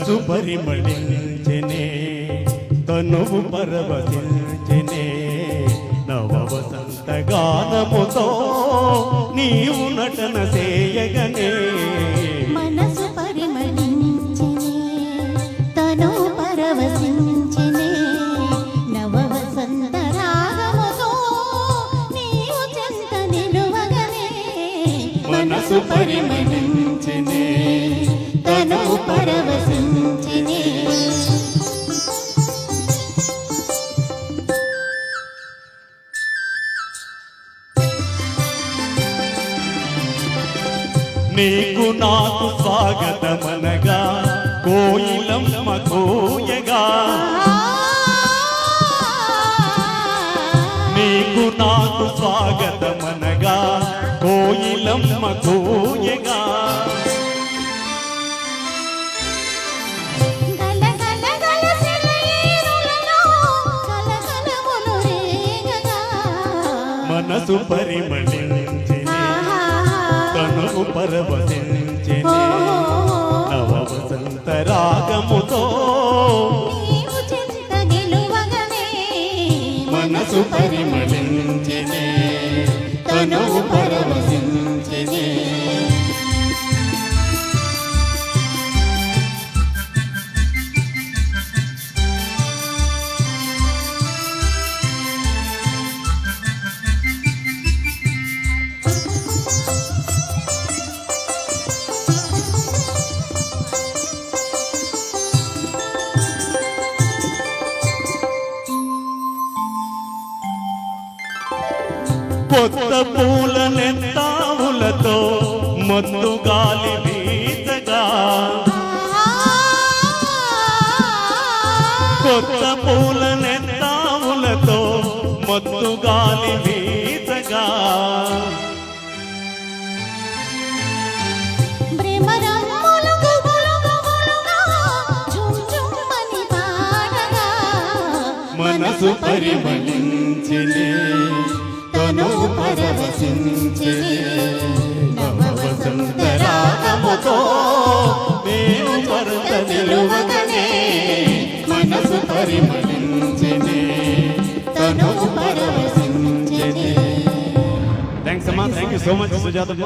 మనసు పరిమళించెనే తనువు పరవశించెనే నవ వసంత గానముతో నీవు నటన చేయగనే మనసు పరిమళించెనే తనువు పరవశించెనే నవ వసంత రాగముతో నీవు చెంత నిలువగనే మనసు పరిమళించెనే తనువు పరవశించెనే నీకు నాకు స్వాగతమనగా కోయిలమ్మ కోయగా నీకు నాకు స్వాగతమనగా కోయిలమ్మ కోయగా మనసు పరిమళించెనే తనువు పరవశించెనే నవ వసంత రాగముతో మనసు పరిమళించెనే తనువు పరవశించెనే కొత్త పూల నెత్తావులతో మత్తు గాలి వీచగా కొత్త పూల నెత్తావులతో మత్తు గాలి వీచగా మనసు పరిమళించెనే తనువు పరవశించెనే నవ వసంత రాగముతో నేను వరద నిలువగనే మనసు పరిమళించెనే తనువు పరవశించెనే. థ్యాంక్స్ అమ్మా, thank you so much Sujathamma.